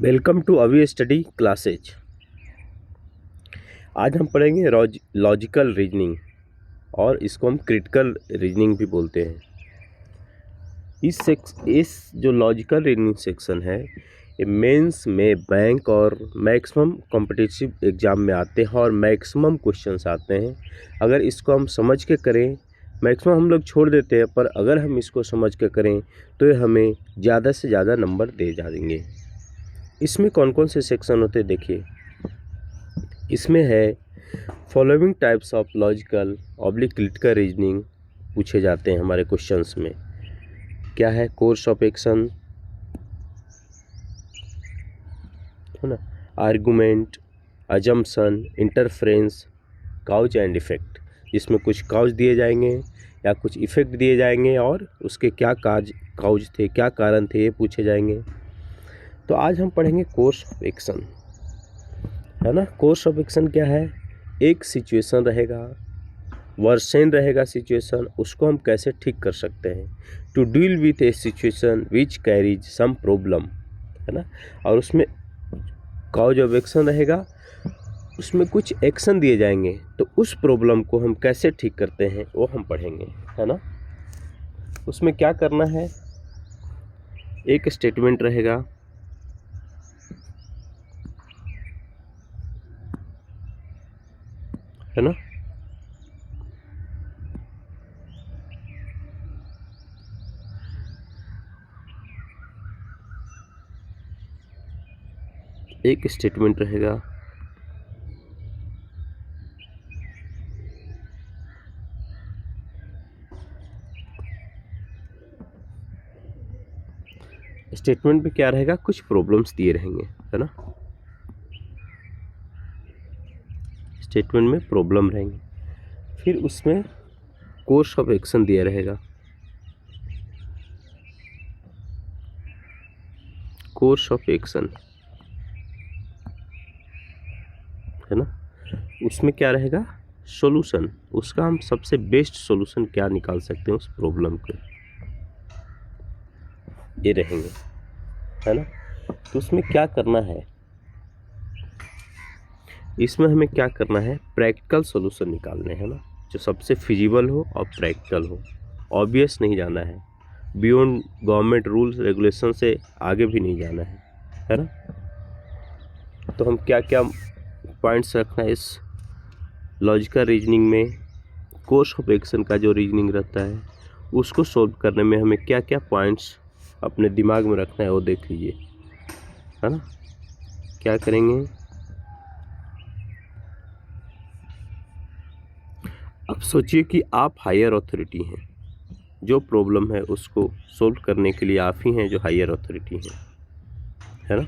Welcome to अवी study classes. आज हम पढ़ेंगे लॉजिकल रीजनिंग और इसको हम क्रिटिकल रीजनिंग भी बोलते हैं। इस जो लॉजिकल रीजनिंग सेक्शन है ये मेंस में बैंक और मैक्सिमम कॉम्पिटिटिव एग्ज़ाम में आते हैं और मैक्सिमम क्वेश्चंस आते हैं। अगर इसको हम समझ के करें, मैक्सिमम हम लोग छोड़ देते हैं, पर अगर हम इसको समझ के करें तो ये हमें ज़्यादा से ज़्यादा नंबर दे जाएंगे। इसमें कौन कौन से सेक्शन होते हैं देखिए। इसमें है following types of logical oblique critical reasoning पूछे जाते हैं हमारे क्वेश्चंस में। क्या है? कोर्स ऑफ एक्शन, है ना, argument, assumption, interference, cause and effect. जिसमें कुछ काउज दिए जाएंगे या कुछ इफेक्ट दिए जाएंगे और उसके क्या काउज थे, क्या कारण थे, ये पूछे जाएंगे। तो आज हम पढ़ेंगे कोर्स ऑफ एक्शन, है ना। कोर्स ऑफ एक्शन क्या है? एक सिचुएशन रहेगा, वर्सेन रहेगा सिचुएशन, उसको हम कैसे ठीक कर सकते हैं। To deal with a situation which carries some problem, है ना। और उसमें कॉज ऑफ एक्शन रहेगा, उसमें कुछ एक्शन दिए जाएंगे, तो उस प्रॉब्लम को हम कैसे ठीक करते हैं वो हम पढ़ेंगे, है ना। उसमें क्या करना है, एक स्टेटमेंट रहेगा, है ना। एक स्टेटमेंट रहेगा, स्टेटमेंट में क्या रहेगा, कुछ प्रॉब्लम्स दिए रहेंगे, है ना। स्टेटमेंट में प्रॉब्लम रहेंगे, फिर उसमें कोर्स ऑफ एक्शन दिया रहेगा, कोर्स ऑफ एक्शन, है ना। उसमें क्या रहेगा, सॉल्यूशन, उसका हम सबसे बेस्ट सॉल्यूशन क्या निकाल सकते हैं उस प्रॉब्लम के, ये रहेंगे, है ना। तो उसमें क्या करना है, इसमें हमें क्या करना है, प्रैक्टिकल सॉल्यूशन निकालने हैं ना, जो सबसे फिजिबल हो और प्रैक्टिकल हो। ऑब्वियस नहीं जाना है, बियॉन्ड गवर्नमेंट रूल्स रेगुलेशन से आगे भी नहीं जाना है ना। तो हम क्या क्या पॉइंट्स रखना है इस लॉजिकल रीजनिंग में, कोर्स ऑफ एक्शन का जो रीजनिंग रहता है उसको सॉल्व करने में हमें क्या क्या पॉइंट्स अपने दिमाग में रखना है वो देख लीजिए, है ना। क्या करेंगे, अब सोचिए कि आप हायर अथॉरिटी हैं, जो प्रॉब्लम है उसको सॉल्व करने के लिए आप ही हैं जो हायर अथॉरिटी हैं, है ना।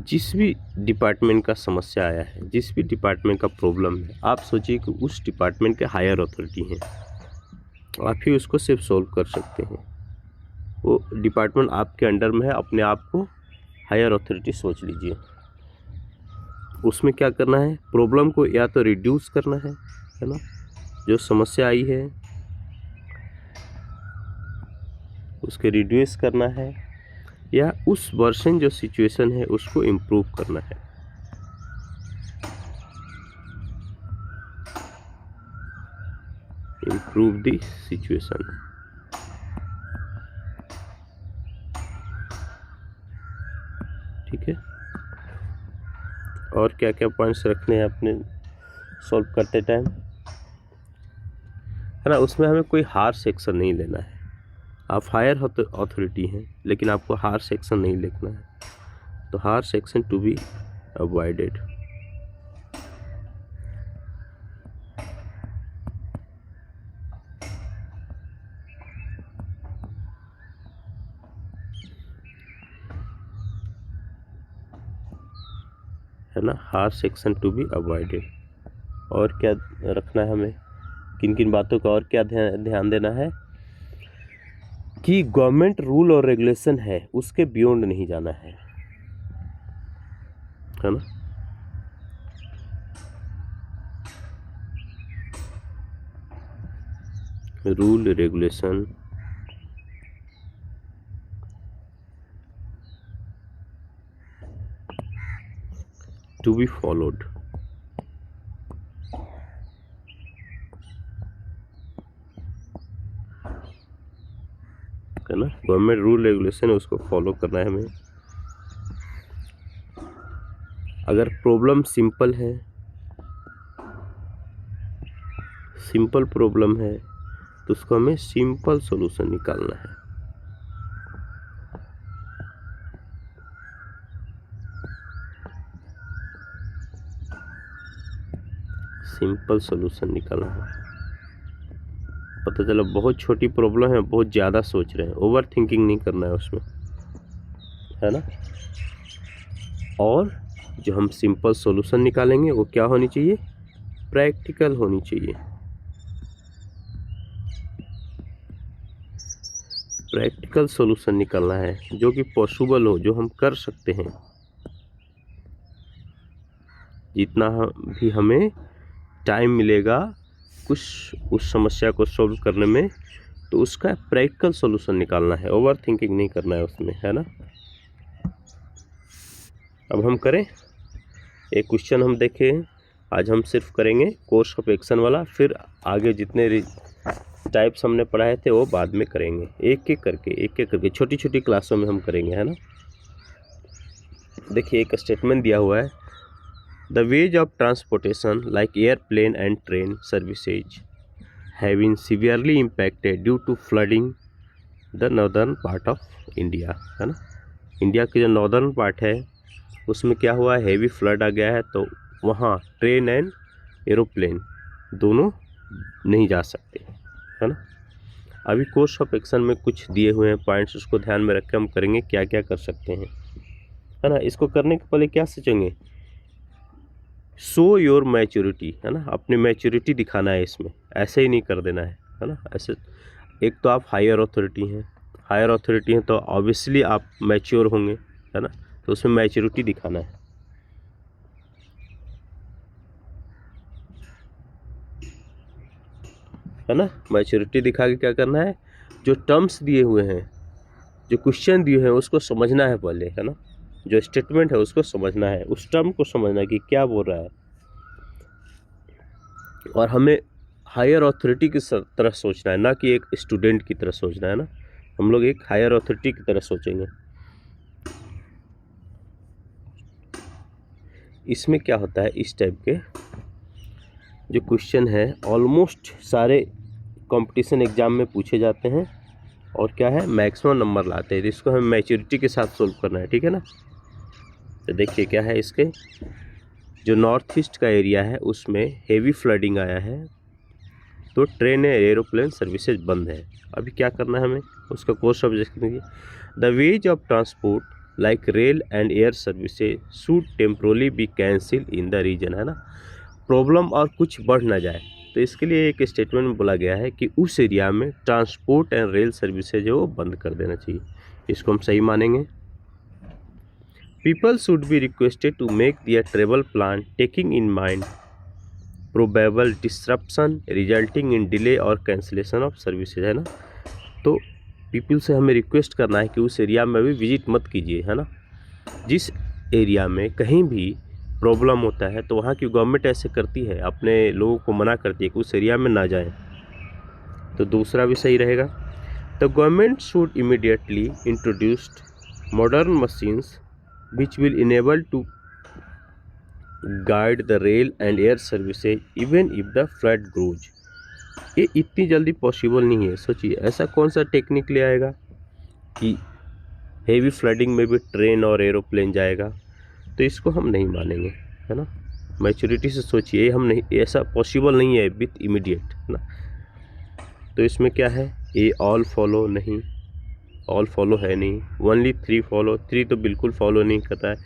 जिस भी डिपार्टमेंट का समस्या आया है, जिस भी डिपार्टमेंट का प्रॉब्लम है, आप सोचिए कि उस डिपार्टमेंट के हायर अथॉरिटी हैं, आप ही उसको सिर्फ सॉल्व कर सकते हैं। वो डिपार्टमेंट आपके अंडर में है, अपने आप को हायर अथॉरिटी सोच लीजिए। उसमें क्या करना है, प्रॉब्लम को या तो रिड्यूस करना है ना, जो समस्या आई है उसके रिड्यूस करना है, या उस वर्सन जो सिचुएशन है उसको इम्प्रूव करना है। इम्प्रूव द सिचुएशन, ठीक है। और क्या क्या पॉइंट्स रखने हैं अपने सॉल्व करते टाइम, है ना। उसमें हमें कोई हार सेक्शन नहीं लेना है। आप हायर अथॉरिटी हैं लेकिन आपको हार सेक्शन नहीं लिखना है, तो हार सेक्शन टू बी अवॉइडेड, है ना। हार सेक्शन टू बी अवॉइडेड। और क्या रखना है हमें, किन किन बातों का और क्या ध्यान देना है, कि गवर्नमेंट रूल और रेगुलेशन है उसके बियॉन्ड नहीं जाना है ना। Rule regulation to be followed, है ना। गवर्नमेंट रूल रेगुलेशन है उसको फॉलो करना है हमें। अगर प्रॉब्लम सिंपल है, सिंपल प्रॉब्लम है तो उसको हमें सिंपल सॉल्यूशन निकालना है। सिंपल सॉल्यूशन निकालना है। पता चला बहुत छोटी प्रॉब्लम है, बहुत ज़्यादा सोच रहे हैं, ओवर थिंकिंग नहीं करना है उसमें, है ना। और जो हम सिंपल सॉल्यूशन निकालेंगे वो क्या होनी चाहिए, प्रैक्टिकल होनी चाहिए। प्रैक्टिकल सॉल्यूशन निकालना है जो कि पॉसिबल हो, जो हम कर सकते हैं। जितना भी हमें टाइम मिलेगा कुछ उस समस्या को सॉल्व करने में, तो उसका प्रैक्टिकल सॉल्यूशन निकालना है, ओवर थिंकिंग नहीं करना है उसमें, है ना। अब हम करें एक क्वेश्चन, हम देखें। आज हम सिर्फ करेंगे कोर्स ऑफ एक्शन वाला, फिर आगे जितने टाइप्स हमने पढ़ाए थे वो बाद में करेंगे, एक एक करके छोटी छोटी क्लासों में हम करेंगे, है ना। देखिए एक स्टेटमेंट दिया हुआ है, the ways of transportation like airplane and train services have been severely impacted due to flooding the northern part of India, है ना। इंडिया के जो नॉर्दर्न पार्ट है उसमें क्या हुआ है, हेवी फ्लड आ गया है, तो वहाँ ट्रेन एंड एरोप्लेन दोनों नहीं जा सकते, है ना। अभी कोर्स ऑफ एक्शन में कुछ दिए हुए हैं पॉइंट्स, उसको ध्यान में रख के हम करेंगे क्या क्या कर सकते हैं, है ना। इसको करने के पहले क्या सोचेंगे, शो योर मैच्योरिटी, है ना। अपनी मैच्योरिटी दिखाना है इसमें, ऐसे ही नहीं कर देना है ना। ऐसे एक तो आप हायर अथॉरिटी हैं, हायर अथॉरिटी हैं तो ऑब्वियसली आप मैच्योर होंगे, है ना। तो उसमें मैच्योरिटी दिखाना है ना। मैच्योरिटी दिखा के क्या करना है, जो टर्म्स दिए हुए हैं, जो क्वेश्चन दिए हैं उसको समझना है पहले, है ना। जो स्टेटमेंट है उसको समझना है, उस टर्म को समझना है कि क्या बोल रहा है। और हमें हायर अथॉरिटी की तरह सोचना है, ना कि एक स्टूडेंट की तरह सोचना है ना। हम लोग एक हायर अथॉरिटी की तरह सोचेंगे। इसमें क्या होता है, इस टाइप के जो क्वेश्चन है ऑलमोस्ट सारे कंपटीशन एग्जाम में पूछे जाते हैं, और क्या है मैक्सिमम नंबर लाते हैं। इसको हमें मैच्योरिटी के साथ सोल्व करना है, ठीक है ना। तो देखिए क्या है, इसके जो नॉर्थ ईस्ट का एरिया है उसमें हेवी फ्लडिंग आया है, तो ट्रेन या एरोप्लेन सर्विसेज बंद है। अभी क्या करना है हमें, उसका कोर्स सब्जेक्ट कीजिए, the ways of transport like rail and air services should temporarily be cancel in the region, है ना। प्रॉब्लम और कुछ बढ़ ना जाए, तो इसके लिए एक स्टेटमेंट में बोला गया है कि उस एरिया में ट्रांसपोर्ट एंड रेल सर्विसेज वो बंद कर देना चाहिए। इसको हम सही मानेंगे। People should be requested to make their travel plan taking in mind probable disruption resulting in delay और कैंसिलेशन ऑफ सर्विसेज, है ना। तो पीपल से हमें रिक्वेस्ट करना है कि उस एरिया में भी विजिट मत कीजिए, है ना। जिस एरिया में कहीं भी प्रॉब्लम होता है तो वहाँ की गवर्नमेंट ऐसे करती है, अपने लोगों को मना करती है कि उस एरिया में ना जाएं, तो दूसरा भी सही रहेगा। The government should immediately introduced modern machines which will enable to guide the rail and air services even if the flood grows. ये इतनी जल्दी पॉसिबल नहीं है। सोचिए ऐसा कौन सा टेक्निक ले आएगा कि हेवी फ्लडिंग में भी ट्रेन और एरोप्लेन जाएगा, तो इसको हम नहीं मानेंगे, है ना। मैच्योरिटी से सोचिए, हम नहीं, ऐसा पॉसिबल नहीं है विथ इमीडिएट, है ना। तो इसमें क्या है, ए ऑल फॉलो नहीं, ऑल फॉलो है नहीं, ओनली 3 फॉलो, 3 तो बिल्कुल फॉलो नहीं करता है,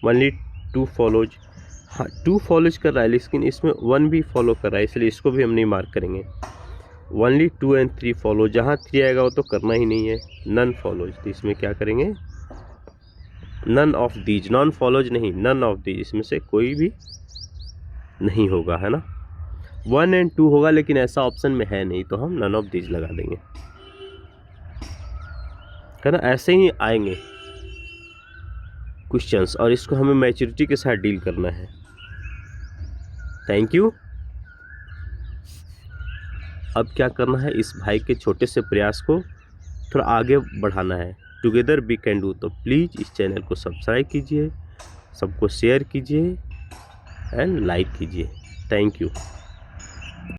ओनली 2 फॉलोज, हाँ 2 फॉलोज कर रहा है, लेकिन इसमें 1 भी फॉलो कर रहा है, इसलिए इसको भी हम नहीं मार्क करेंगे। ओनली 2 and 3 फॉलो, जहाँ 3 आएगा वो तो करना ही नहीं है। नन फॉलोज, तो इसमें क्या करेंगे, none of these, non follows नहीं, नन ऑफ दीज, इसमें से कोई भी नहीं होगा, है ना। 1 and 2 होगा लेकिन ऐसा ऑप्शन में है नहीं, तो हम नन ऑफ दीज लगा देंगे, है ना। ऐसे ही आएंगे क्वेश्चंस और इसको हमें मैच्योरिटी के साथ डील करना है। Thank you. अब क्या करना है, इस भाई के छोटे से प्रयास को थोड़ा आगे बढ़ाना है। Together we can do. तो प्लीज़ इस चैनल को सब्सक्राइब कीजिए, सबको शेयर कीजिए एंड लाइक कीजिए। Thank you.